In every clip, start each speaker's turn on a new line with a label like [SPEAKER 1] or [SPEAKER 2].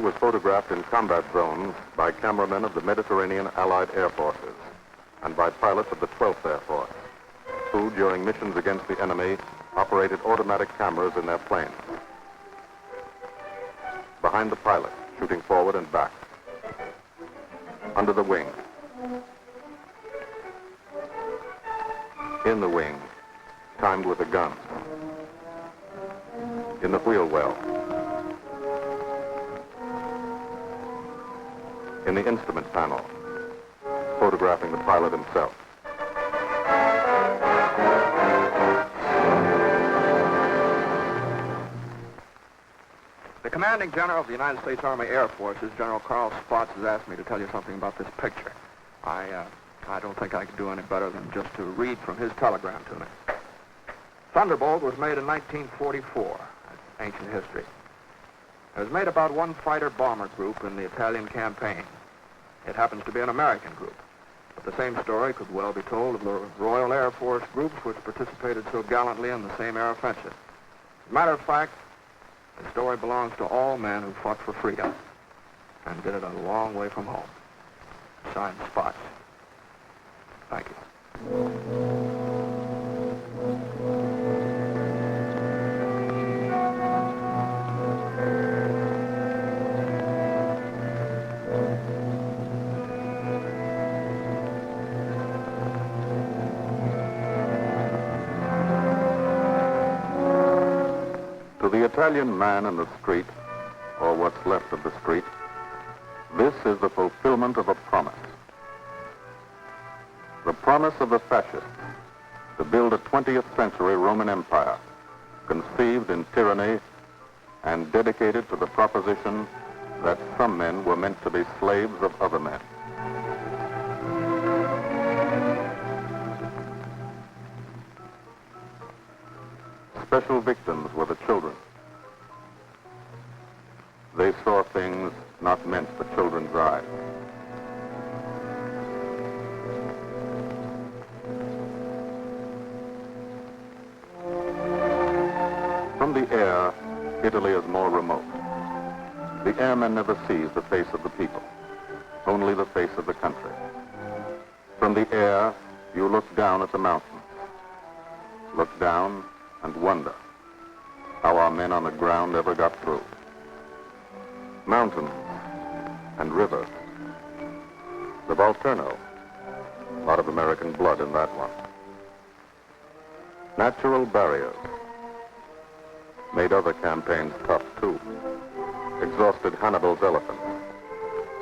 [SPEAKER 1] was photographed in combat zones by cameramen of the Mediterranean Allied Air Forces and by pilots of the 12th Air Force, who, during missions against the enemy, operated automatic cameras in their planes. Behind the pilot, shooting forward and back. Under the wing. In the wing, timed with a gun. In the wheel well. In the instrument panel, photographing the pilot himself.
[SPEAKER 2] The commanding general of the United States Army Air Forces, General Carl Spaatz, has asked me to tell you something about this picture. I don't think I could do any better than just to read from his telegram to me. Thunderbolt was made in 1944. That's ancient history. It was made about one fighter-bomber group in the Italian campaign. It happens to be an American group. But the same story could well be told of the Royal Air Force groups which participated so gallantly in the same air offensive. As a matter of fact, the story belongs to all men who fought for freedom and did it a long way from home. Signed, Spaatz. Thank you.
[SPEAKER 1] To the Italian man in the street, or what's left of the street, this is the fulfillment of a promise. The promise of the fascists to build a 20th century Roman Empire, conceived in tyranny and dedicated to the proposition that some men were meant to be slaves of other men. Special victims were the children. They saw things not meant for children's eyes. From the air, Italy is more remote. The airman never sees the face of the people, only the face of the country. From the air, you look down at the mountains. Look down and wonder how our men on the ground ever got through. Mountains and rivers. The Volturno. A lot of American blood in that one. Natural barriers. Made other campaigns tough, too. Exhausted Hannibal's elephants.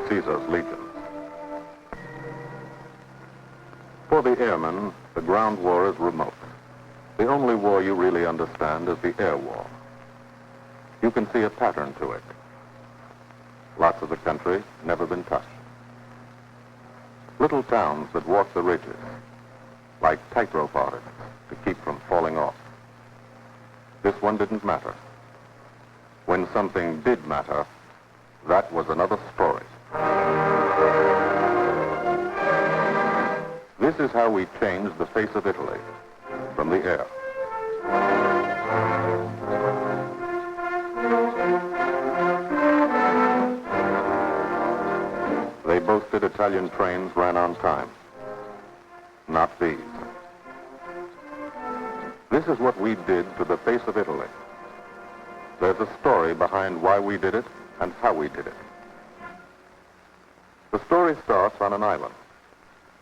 [SPEAKER 1] Caesar's legions. For the airmen, the ground war is remote. The only war you really understand is the air war. You can see a pattern to it. Lots of the country never been touched. Little towns that walk the ridges, like tightrope artists to keep from falling off. This one didn't matter. When something did matter, that was another story. This is how we changed the face of Italy. From the air. They boasted Italian trains ran on time. Not these. This is what we did to the face of Italy. There's a story behind why we did it and how we did it. The story starts on an island,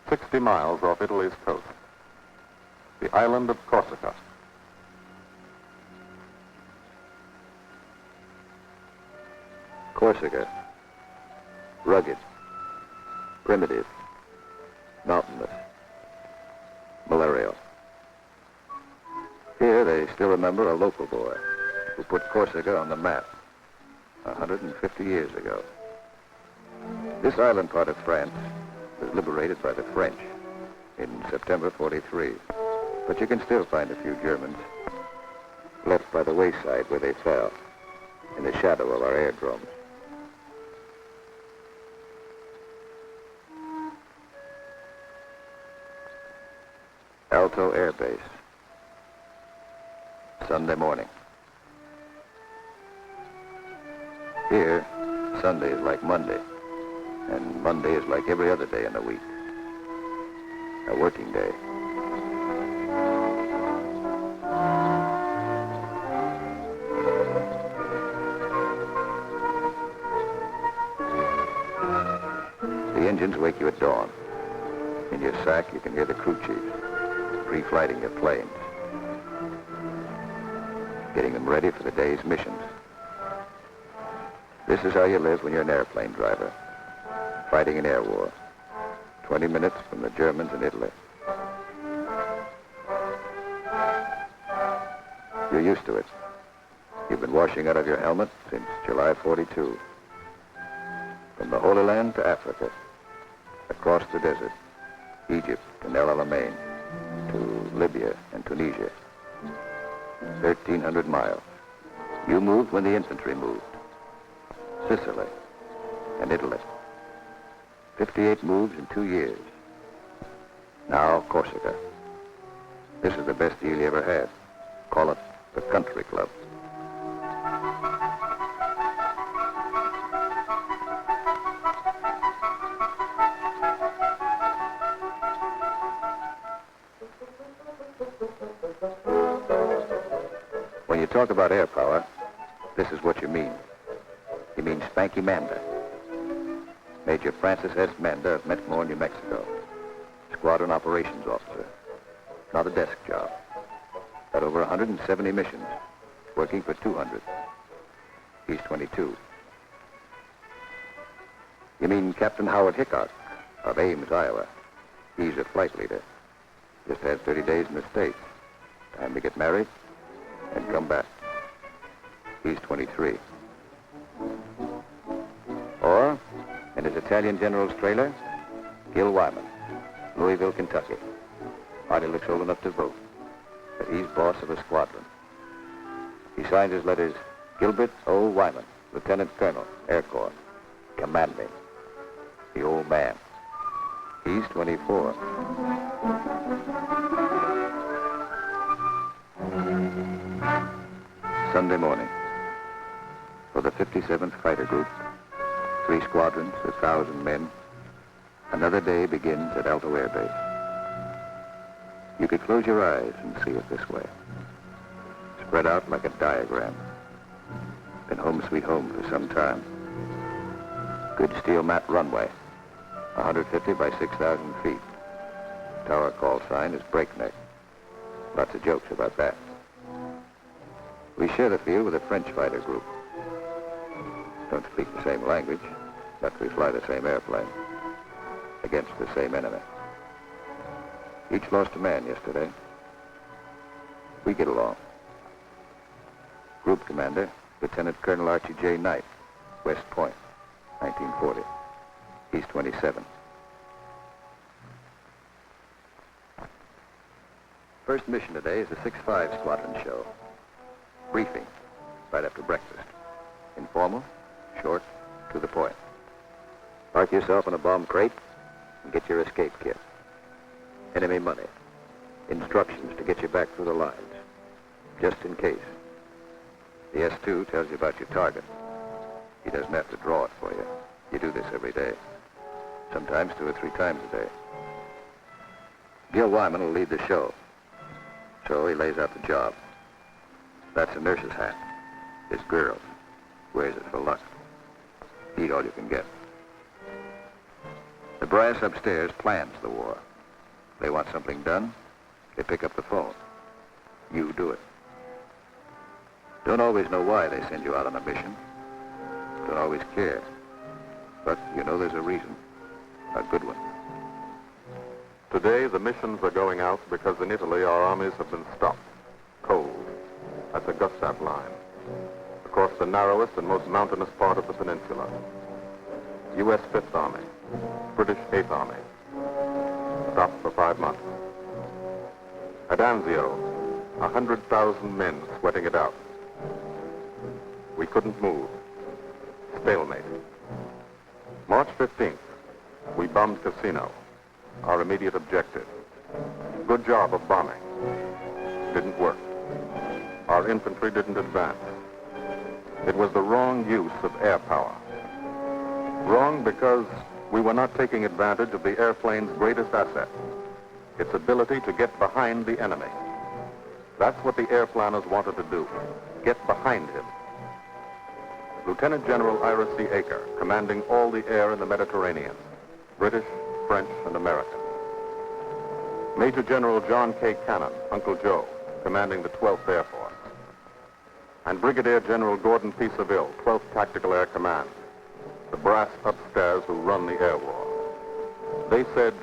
[SPEAKER 1] 60 miles off Italy's coast. The island of Corsica.
[SPEAKER 3] Corsica. Rugged. Primitive. Mountainous. Malarial. Here they still remember a local boy who put Corsica on the map 150 years ago. This island part of France was liberated by the French in September 43. But you can still find a few Germans left by the wayside where they fell, in the shadow of our airdromes. Alto Air Base. Sunday morning. Here, Sunday is like Monday, and Monday is like every other day in the week. A working day. The engines wake you at dawn. In your sack, you can hear the crew chiefs pre-flighting your planes, getting them ready for the day's missions. This is how you live when you're an airplane driver, fighting an air war, 20 minutes from the Germans in Italy. You're used to it. You've been washing out of your helmet since July 42. From the Holy Land to Africa, across the desert, Egypt and El Alamein, to Libya and Tunisia. 1,300 miles. You moved when the infantry moved. Sicily and Italy. 58 moves in 2 years. Now Corsica. This is the best deal you ever had. Call it the country club. When you talk about air power, this is what you mean. You mean Spanky Manda. Major Francis S. Manda of Metmore, New Mexico. Squadron operations officer. Not a desk job. Got over 170 missions, working for 200. He's 22. You mean Captain Howard Hickok of Ames, Iowa. He's a flight leader. Just had 30 days in the States. Time to get married and come back. He's 23. Or, in his Italian general's trailer, Gil Wyman, Louisville, Kentucky. Hardly looks old enough to vote, but he's boss of a squadron. He signed his letters, Gilbert O. Wyman, Lieutenant Colonel, Air Corps, commanding. The old man. He's 24. Sunday morning. For the 57th Fighter Group, 3 squadrons, 1,000 men, another day begins at Alto Air Base. You could close your eyes and see it this way. Spread out like a diagram. Been home sweet home for some time. Good steel mat runway, 150 by 6,000 feet. Tower call sign is breakneck. Lots of jokes about that. We share the field with a French fighter group. Don't speak the same language, but we fly the same airplane against the same enemy. Each lost a man yesterday. We get along. Group commander, Lieutenant Colonel Archie J. Knight, West Point, 1940. He's 27. First mission today is the 6-5 squadron show. Briefing, right after breakfast. Informal, short, to the point. Park yourself in a bomb crate and get your escape kit. Enemy money. Instructions to get you back through the lines, just in case. The S2 tells you about your target. He doesn't have to draw it for you. You do this every day. Sometimes 2 or 3 times a day. Gil Wyman will lead the show. So he lays out the job. That's a nurse's hat. This girl wears it for luck. Eat all you can get. The brass upstairs plans the war. They want something done, they pick up the phone. You do it. Don't always know why they send you out on a mission. Don't always care. But you know there's a reason. A good one.
[SPEAKER 1] Today, the missions are going out because in Italy our armies have been stopped. Cold. At the Gustav line. Across the narrowest and most mountainous part of the peninsula. U.S. 5th Army. British 8th Army. Stopped for 5 months. At Anzio, 100,000 men sweating it out. We couldn't move. Stalemate. March 15th, we bombed Casino, our immediate objective. Good job of bombing. Didn't work. Our infantry didn't advance. It was the wrong use of air power. Wrong because we were not taking advantage of the airplane's greatest asset, its ability to get behind the enemy. That's what the air planners wanted to do, get behind him. Lieutenant General Ira C. Aker, commanding all the air in the Mediterranean, British, French, and American. Major General John K. Cannon, Uncle Joe, commanding the 12th Air Force. And Brigadier General Gordon P. Seville, 12th Tactical Air Command, the brass upstairs who run the air war. They said,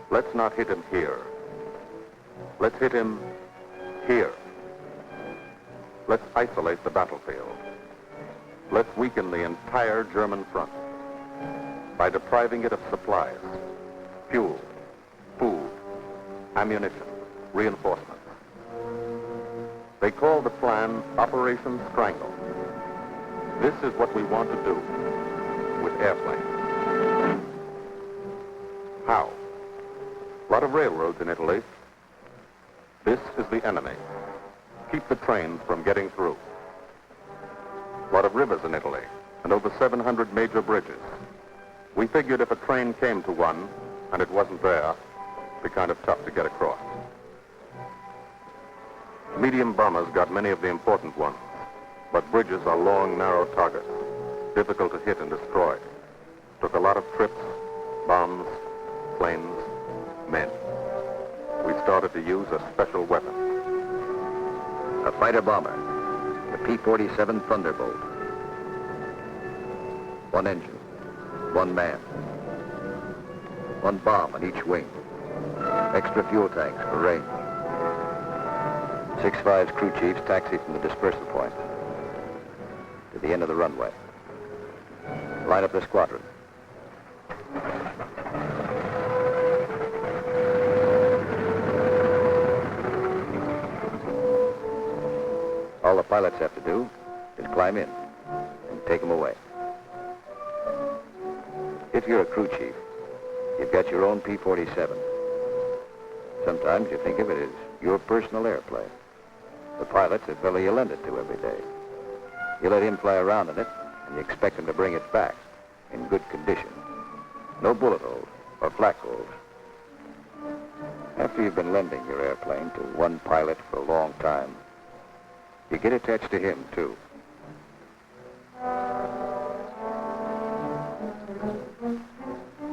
[SPEAKER 1] let's not hit him here. Let's hit him here. Let's isolate the battlefield. Let's weaken the entire German front by depriving it of supplies, fuel, food, ammunition, reinforcements. They call the plan Operation Strangle. This is what we want to do with airplanes. How? A lot of railroads in Italy. This is the enemy. Keep the trains from getting through. A lot of rivers in Italy, and over 700 major bridges. We figured if a train came to one, and it wasn't there, it'd be kind of tough to get across. Medium bombers got many of the important ones, but bridges are long, narrow targets, difficult to hit and destroy. Took a lot of trips, bombs, planes, men. We started to use a special weapon.
[SPEAKER 3] A fighter bomber, the P-47 Thunderbolt. One engine, one man, one bomb on each wing, extra fuel tanks for range. 6-5's crew chiefs taxi from the dispersal point to the end of the runway. Line up the squadron. All the pilots have to do is climb in and take them away. If you're a crew chief, you've got your own P-47. Sometimes you think of it as your personal airplane. The pilot's the fellow you lend it to every day. You let him fly around in it, and you expect him to bring it back in good condition. No bullet holes or flak holes. After you've been lending your airplane to one pilot for a long time, you get attached to him, too.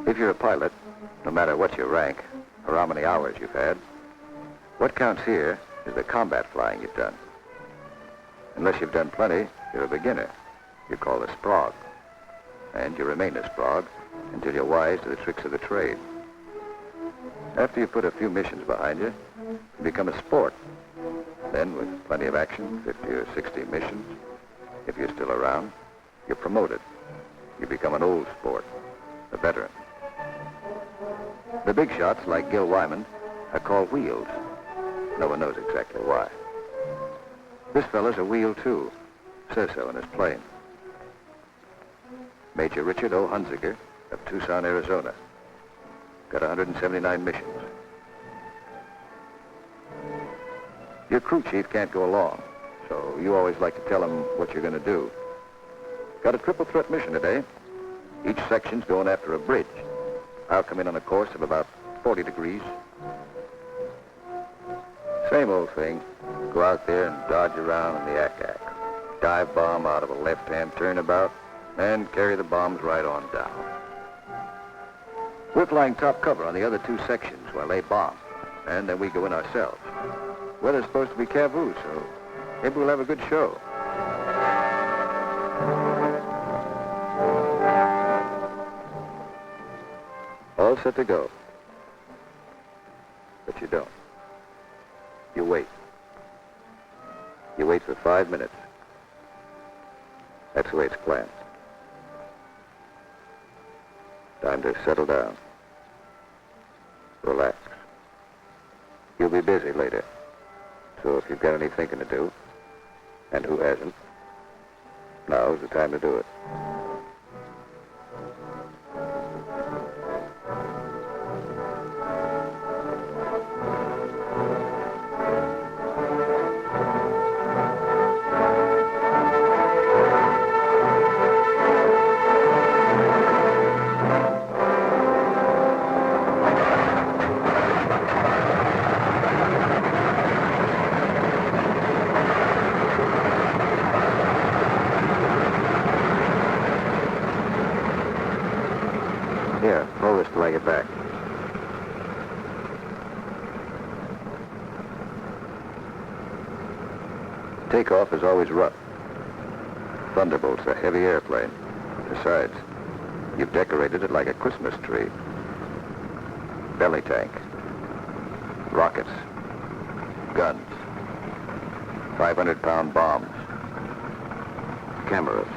[SPEAKER 3] If you're a pilot, no matter what your rank or how many hours you've had, what counts here is the combat flying you've done. Unless you've done plenty, you're a beginner. You're called a sprog. And you remain a sprog until you're wise to the tricks of the trade. After you've put a few missions behind you, you become a sport. Then, with plenty of action, 50 or 60 missions, if you're still around, you're promoted. You become an old sport, a veteran. The big shots, like Gil Wyman, are called wheels. No one knows exactly why. This fella's a wheel, too. Says so in his plane. Major Richard O. Hunziker of Tucson, Arizona. Got 179 missions. Your crew chief can't go along, so you always like to tell him what you're going to do. Got a triple threat mission today. Each section's going after a bridge. I'll come in on a course of about 40 degrees. Same old thing. Go out there and dodge around in the ack-ack. Dive bomb out of a left-hand turnabout, and carry the bombs right on down. We're flying top cover on the other two sections while they bomb, and then we go in ourselves. Weather's supposed to be cavoo, so maybe we'll have a good show. All set to go. But you don't. You wait. You wait for 5 minutes. That's the way it's planned. Time to settle down. Relax. You'll be busy later. So if you've got any thinking to do, and who hasn't, now's the time to do it. till I get back. Takeoff is always rough. Thunderbolt's a heavy airplane. Besides, you've decorated it like a Christmas tree. Belly tank, rockets, guns, 500-pound bombs, cameras.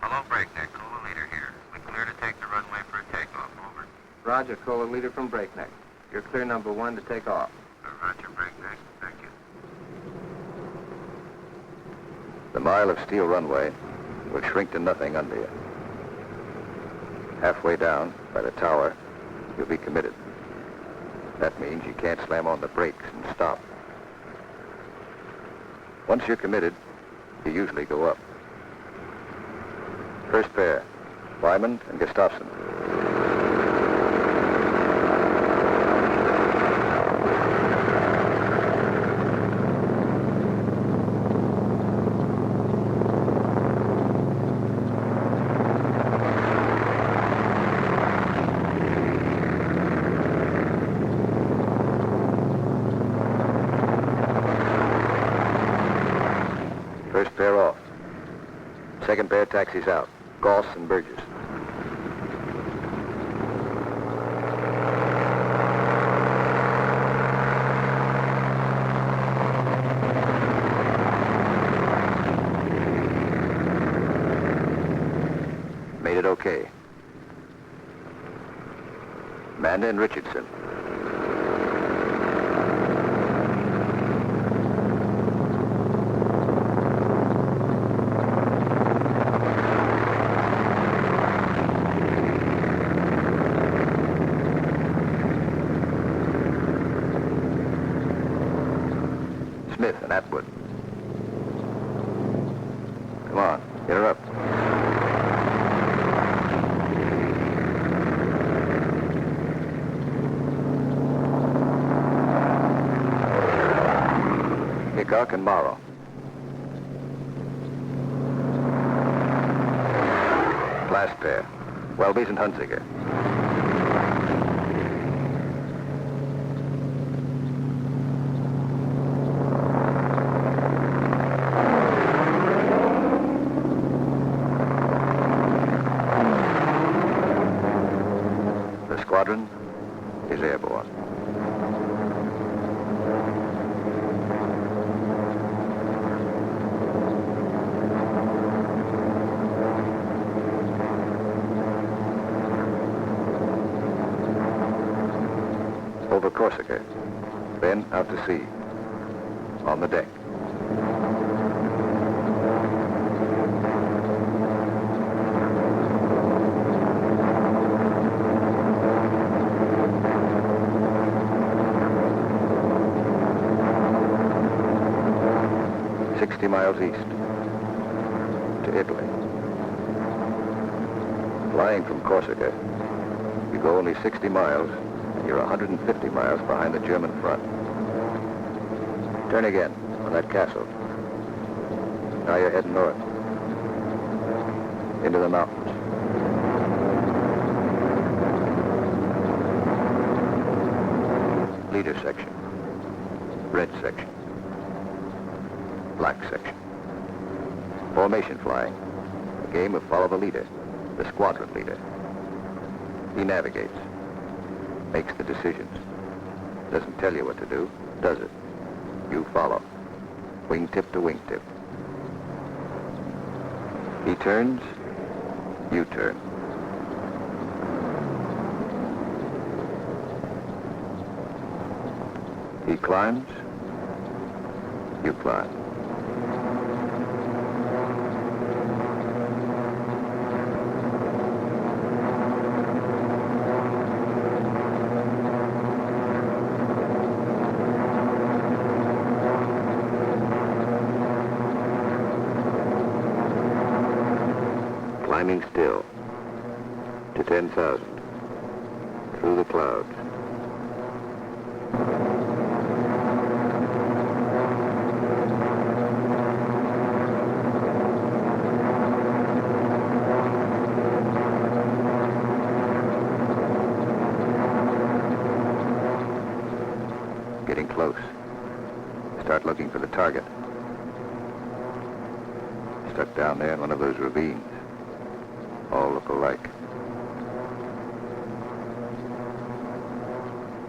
[SPEAKER 4] Hello, Breakneck. Cola Leader here. We clear to take the runway for a takeoff. Over.
[SPEAKER 5] Roger, Cola Leader from Breakneck. You're clear number 1 to take off.
[SPEAKER 4] Roger, Breakneck. Thank you.
[SPEAKER 3] The mile of steel runway will shrink to nothing under you. Halfway down, by the tower, you'll be committed. That means you can't slam on the brakes and stop. Once you're committed, you usually go up. First pair, Wyman and Gustafson. First pair off. Second pair taxis out. Goss and Burgess. Made it okay. Manda and Richardson. Smith and Atwood. Come on, get her up. Hickok and Morrow. Last pair, Welby's and Hunziker. The squadron is airborne. Over Corsica, then out to sea, on the deck. Miles east to Italy. Flying from Corsica, you go only 60 miles and you're 150 miles behind the German front. Turn again on that castle. Now you're heading north into the mountains. Leader section, red section, black section. Formation flying, a game of follow the leader, the squadron leader. He navigates, makes the decisions. Doesn't tell you what to do, does it? You follow, wingtip to wingtip. He turns, you turn. He climbs, you climb. Climbing still to 10,000 through the clouds. getting close. Start looking for the target. Stuck down there in one of those ravines. All look alike.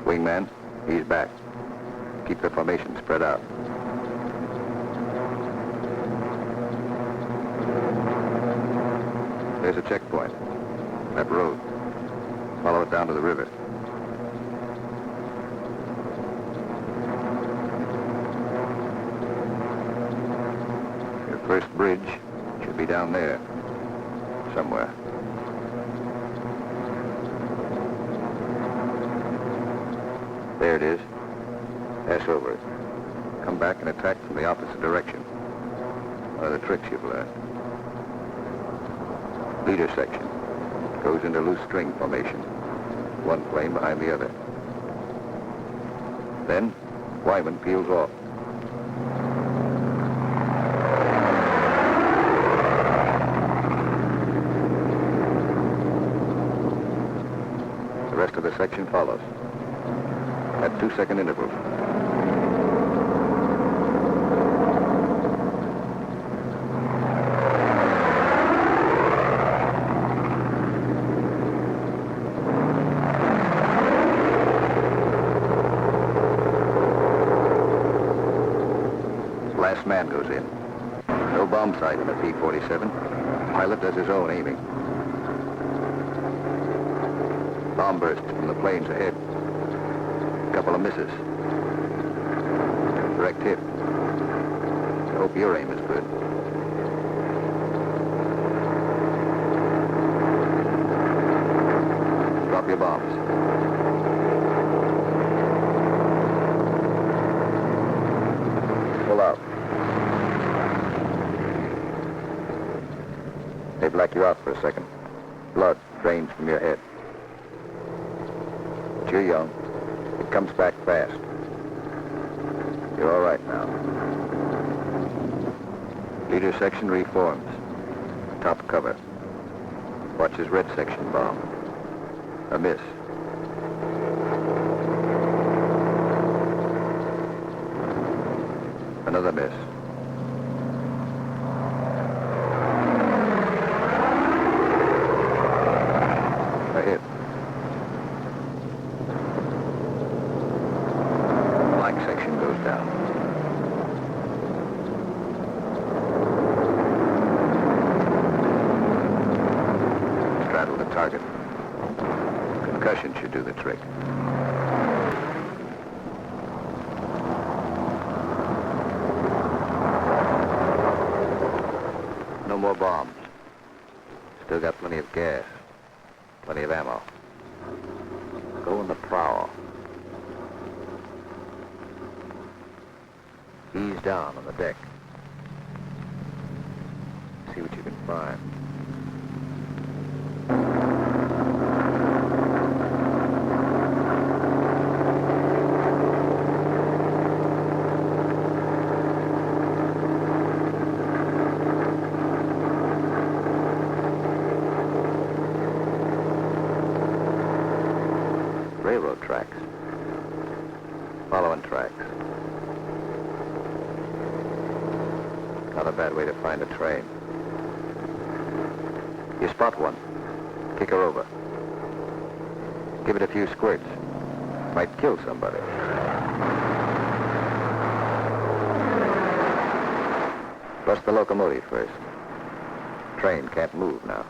[SPEAKER 3] Wingman, he's back. Keep the formation spread out. There's a checkpoint. That road. Follow it down to the river. Your first bridge should be down there. Somewhere. There it is. Pass over it. Come back and attack from the opposite direction. One of the tricks you've learned. Leader section. Goes into loose string formation. One plane behind the other. Then, Wyman peels off. The rest of the section follows. At 2-second intervals. Last man goes in. No bomb sight in the P-47. Pilot does his own aiming. Bomb bursts from the planes ahead. Couple of misses. Direct hit. I hope your aim is good. Drop your bombs. Pull out. They black you out for a second. Blood drains from your head. But you're young. It comes back fast. You're all right now. Leader section reforms. Top cover. Watch his red section bomb. A miss. Another miss. A hit. Black section goes down. Straddle the target. Concussion should do the trick. No more bombs. Still got plenty of gas. Plenty of ammo. Go in the prowl. Ease down on the deck. See what you can find. Railroad tracks. Following tracks. Not a bad way to find a train. You spot one. Kick her over. Give it a few squirts. Might kill somebody. Bust the locomotive first. Train can't move now.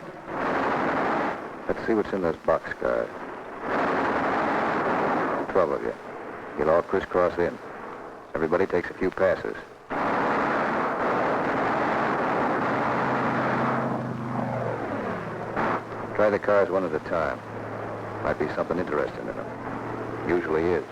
[SPEAKER 3] Let's see what's in those boxcars. 12 of you. You'll all crisscross in. Everybody takes a few passes. Try the cars one at a time. Might be something interesting in them. Usually is.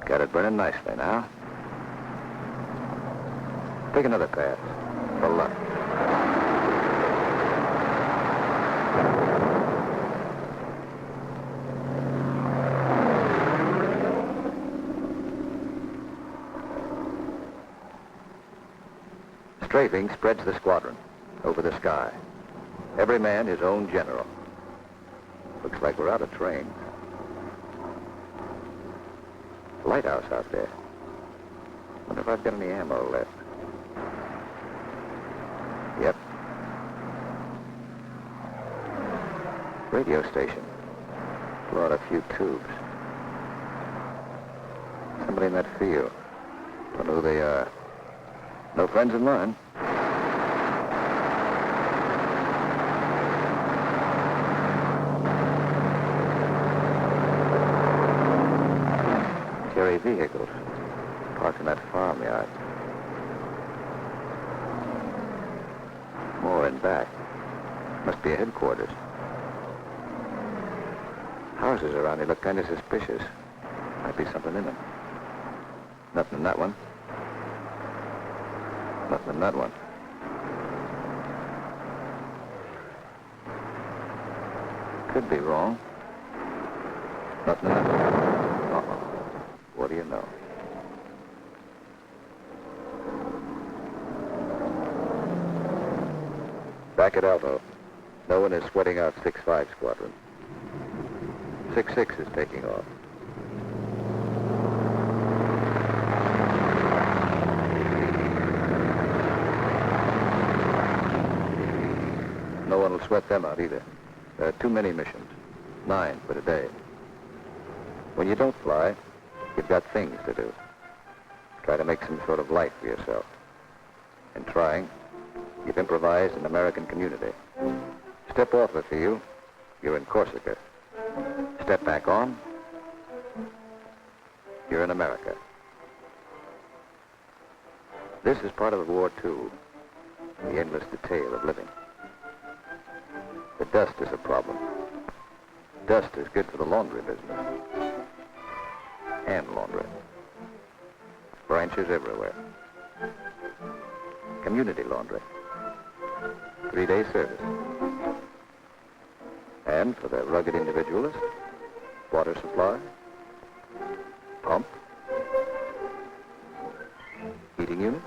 [SPEAKER 3] Got it burning nicely now. Take another pass. For luck. Strafing spreads the squadron over the sky. Every man his own general. Looks like we're out of train. Lighthouse out there. Wonder if I've got any ammo left. Yep. Radio station. Blow out a few tubes. Somebody in that field. Don't know who they are. No friends of mine. Carry vehicles. Parked in that farmyard. More in back. Must be a headquarters. Houses around here look kind of suspicious. Might be something in them. Nothing in that one. Nothing in that one. Could be wrong. Nothing in that one. Uh-oh. What do you know? Back at Alto. No one is sweating out 6-5 squadron. 6-6 is taking off. No one will sweat them out either. There are too many missions. 9 for today. When you don't fly, you've got things to do. Try to make some sort of life for yourself. In trying, you've improvised an American community. Step off the field, you're in Corsica. Step back on, you're in America. This is part of War II, the endless detail of living. The dust is a problem. Dust is good for the laundry business. Hand laundry. Branches everywhere. Community laundry. 3-day service. And for the rugged individualist, water supply, pump, heating unit,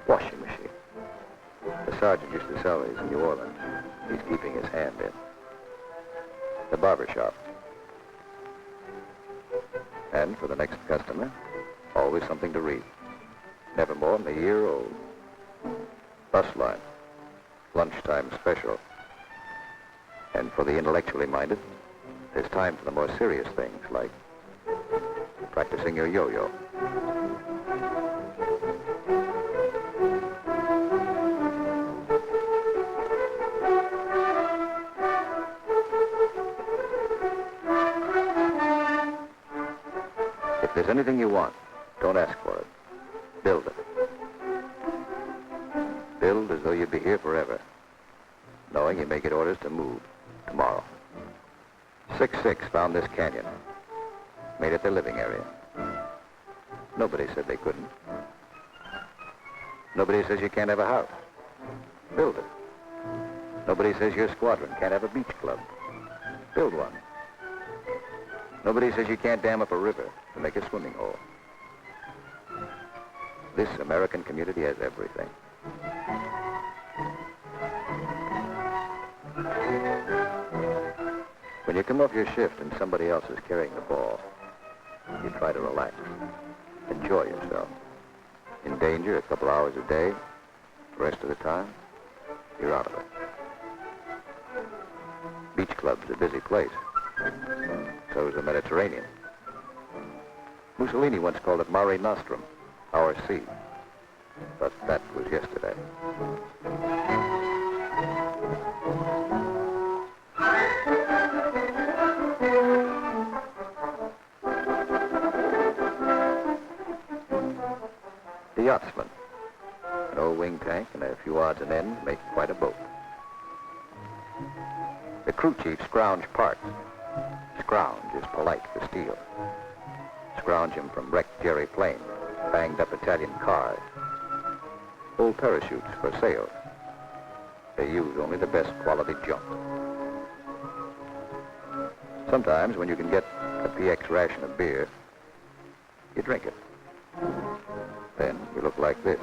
[SPEAKER 3] washing machine. The sergeant used to sell these in New Orleans. He's keeping his hand in. The barber shop. And for the next customer, always something to read. Never more than a year old. Bus line. Lunchtime special. And for the intellectually minded, there's time for the more serious things like practicing your yo-yo. If there's anything you want, don't ask for it. Build it. Build as though you'd be here forever, knowing you may get orders to move tomorrow. 6-6 found this canyon, made it their living area. Nobody said they couldn't. Nobody says you can't have a house. Build it. Nobody says your squadron can't have a beach club. Build one. Nobody says you can't dam up a river to make a swimming hole. This American community has everything. When you come off your shift and somebody else is carrying the ball, you try to relax. Enjoy yourself. In danger a couple hours a day, the rest of the time, you're out of it. Beach club's a busy place. So is the Mediterranean. Mussolini once called it Mare Nostrum, our sea. But that was yesterday. The yachtsman. An old wing tank and a few odds and ends make quite a boat. The crew chief scrounge parts. Scrounge is polite for steel. Scrounge him from wrecked Jerry planes, banged up Italian cars. Old parachutes for sails. They use only the best quality junk. Sometimes when you can get a PX ration of beer, you drink it. Then you look like this.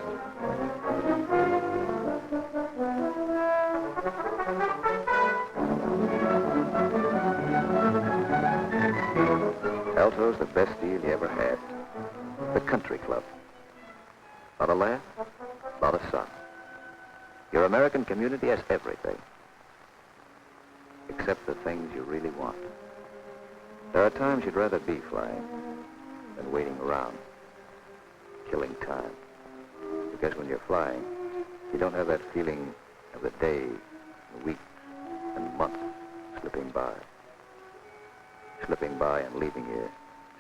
[SPEAKER 3] Alto's the best deal you ever had. The country club. Lot of laugh, lot of sun. Your American community has everything. Except the things you really want. There are times you'd rather be flying than waiting around, killing time. Because when you're flying, you don't have that feeling of the days, weeks, and months slipping by. Slipping by and leaving you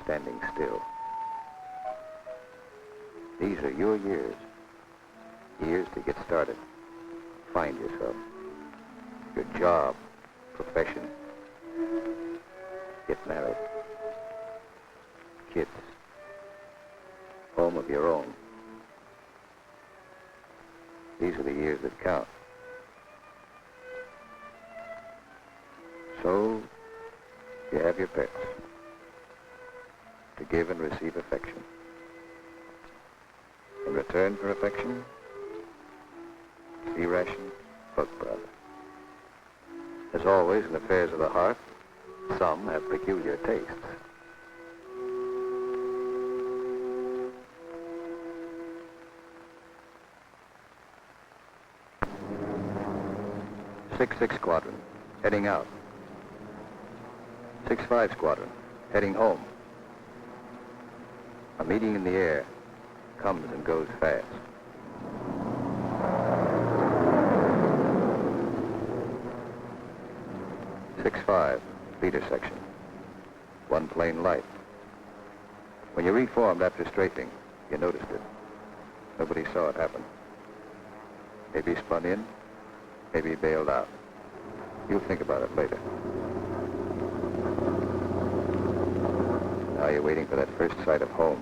[SPEAKER 3] standing still. These are your years. Years to get started. Find yourself. Your job, profession. Get married. Kids. Home of your own. These are the years that count. So, you have your pets. To give and receive affection. In return for affection, sea ration, bug brother. As always in affairs of the heart, some have peculiar tastes. Six Squadron, heading out. 6-5 Squadron, heading home. A meeting in the air comes and goes fast. Six 5, leader section. One plane light. When you reformed after strafing, you noticed it. Nobody saw it happen. Maybe spun in, maybe bailed out. You'll think about it later. Now you're waiting for that first sight of home.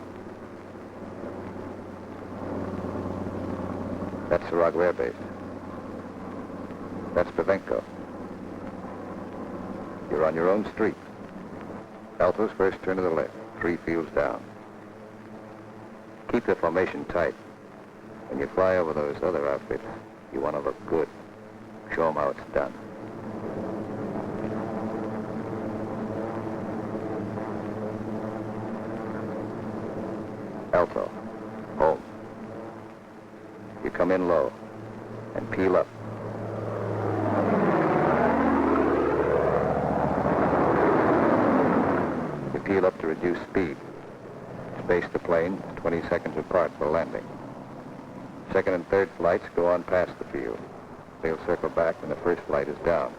[SPEAKER 3] That's Sarago Air Base. That's Pavenko. You're on your own street. Alto's first turn to the left, 3 fields down. Keep the formation tight. When you fly over those other outfits, you want to look good. Show them how it's done. Alto, home. You come in low and peel up. You peel up to reduce speed. Space the plane 20 seconds apart for landing. Second and third flights go on past the field. They'll circle back when the first flight is down.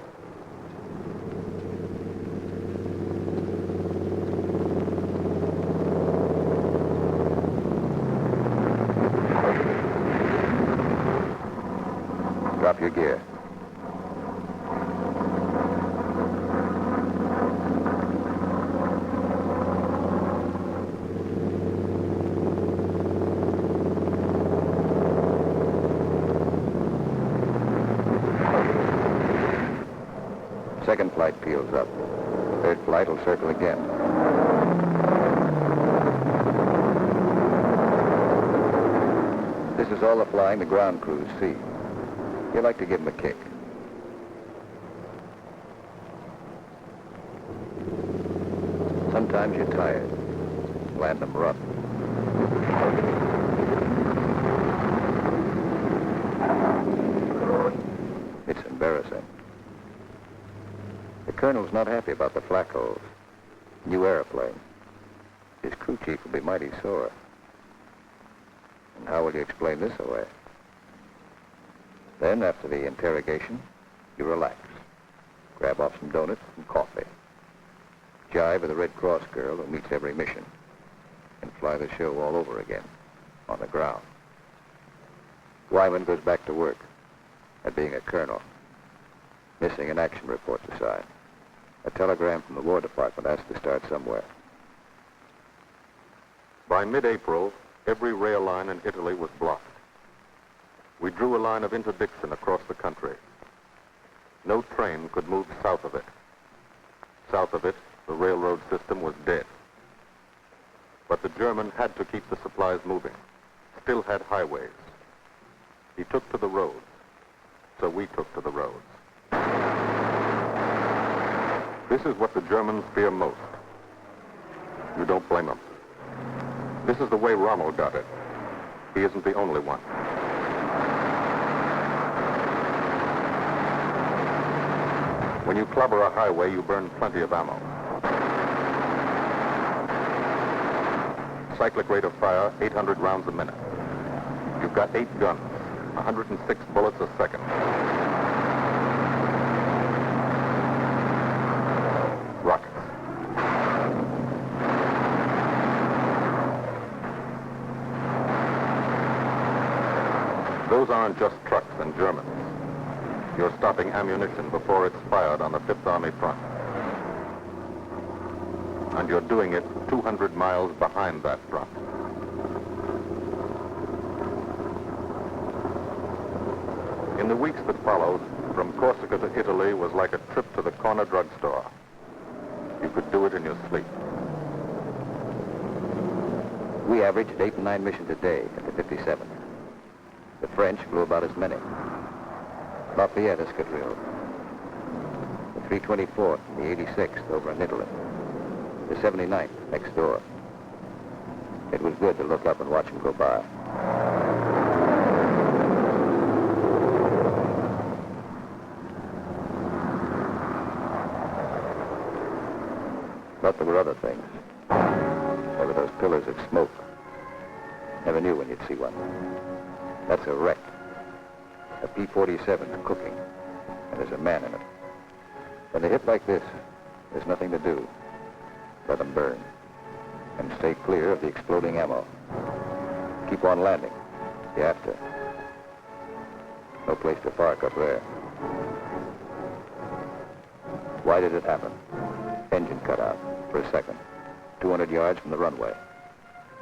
[SPEAKER 3] Drop your gear. Second flight peels up. Third flight will circle again. This is all the flying the ground crews see. You like to give them a kick. Sometimes you're tired. Land them rough. It's embarrassing. The colonel's not happy about the flak holes. New airplane. His crew chief will be mighty sore. And how will you explain this away? Then, after the interrogation, you relax. Grab off some donuts and coffee. Jive with a Red Cross girl who meets every mission. And fly the show all over again, on the ground. Wyman goes back to work at being a colonel. Missing an action report to sign. A telegram from the War Department has to start somewhere.
[SPEAKER 1] By mid-April, every rail line in Italy was blocked. We drew a line of interdiction across the country. No train could move south of it. South of it, the railroad system was dead. But the German had to keep the supplies moving. still had highways. He took to the roads, so we took to the roads. This is what the Germans fear most. You don't blame them. This is the way Rommel got it. He isn't the only one. When you clobber a highway, you burn plenty of ammo. Cyclic rate of fire, 800 rounds a minute. You've got 8 guns, 106 bullets a second. Rockets. Those aren't just trucks and Germans. You're stopping ammunition before it's fired on the Fifth Army front. And you're doing it 200 miles behind that front. In the weeks that followed, from Corsica to Italy was like a trip to the corner drugstore. You could do it in your sleep.
[SPEAKER 3] We averaged 8 and 9 missions a day at the 57th. The French flew about as many. Lafayette Escadrille, the 324th, the 86th over in Italy, the 79th next door. It was good to look up and watch them go by. But there were other things. There were those pillars of smoke. Never knew when you'd see one. That's a wreck. A P-47 cooking, and there's a man in it. When they hit like this, there's nothing to do. Let them burn, and stay clear of the exploding ammo. Keep on landing. You have to. No place to park up there. Why did it happen? Engine cut out for a second. 200 yards from the runway.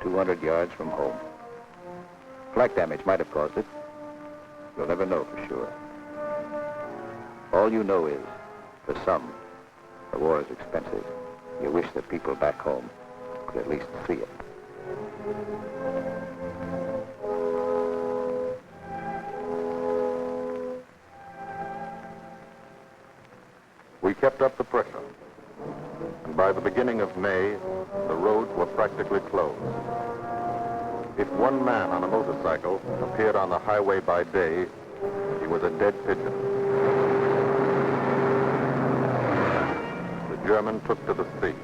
[SPEAKER 3] 200 yards from home. Flak damage might have caused it. You'll never know for sure. All you know is, for some, the war is expensive. You wish the people back home could at least see it.
[SPEAKER 1] We kept up the pressure. And by the beginning of May, the roads were practically closed. If one man on a motorcycle appeared on the highway by day, he was a dead pigeon. The German took to the sea.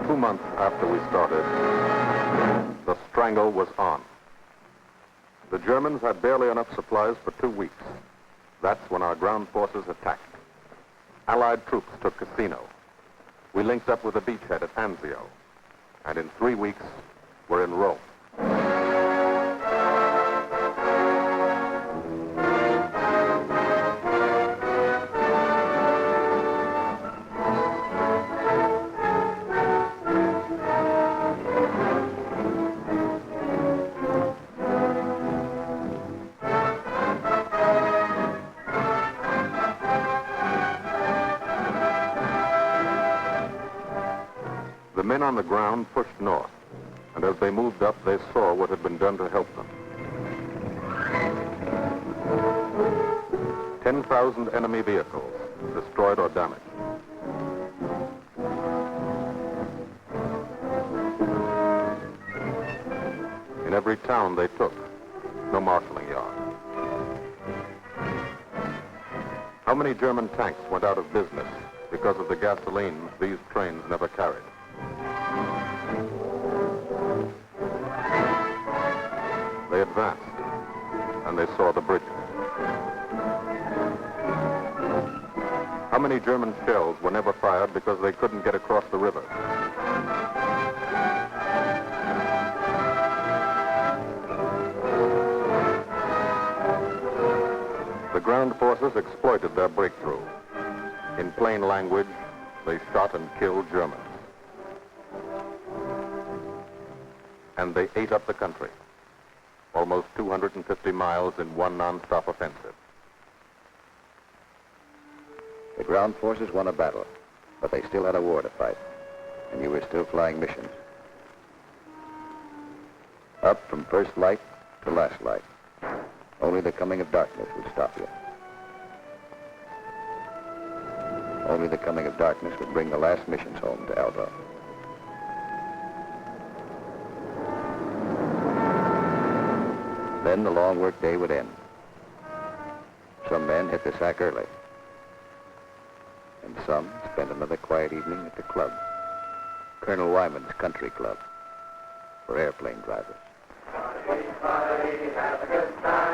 [SPEAKER 1] 2 months after we started, the strangle was on. The Germans had barely enough supplies for 2 weeks. That's when our ground forces attacked. Allied troops took Cassino. We linked up with the beachhead at Anzio. And in 3 weeks, we're in Rome. The men on the ground pushed north, and as they moved up, they saw what had been done to help them. 10,000 enemy vehicles, destroyed or damaged. In every town they took, no marshalling yard. How many German tanks went out of business because of the gasoline these trains never carried? They advanced, and they saw the bridges. How many German shells were never fired because they couldn't get across the river? The ground forces exploited their breakthrough. In plain language, they shot and killed Germans. And they ate up the country. Almost 250 miles in one non-stop offensive.
[SPEAKER 3] The ground forces won a battle, but they still had a war to fight, and you were still flying missions. Up from first light the last light. Only the coming of darkness would stop you. Only the coming of darkness would bring the last missions home to Alva. Then the long work day would end. Some men hit the sack early. And some spent another quiet evening at the club. Colonel Wyman's Country Club for airplane drivers.
[SPEAKER 6] Have a good time.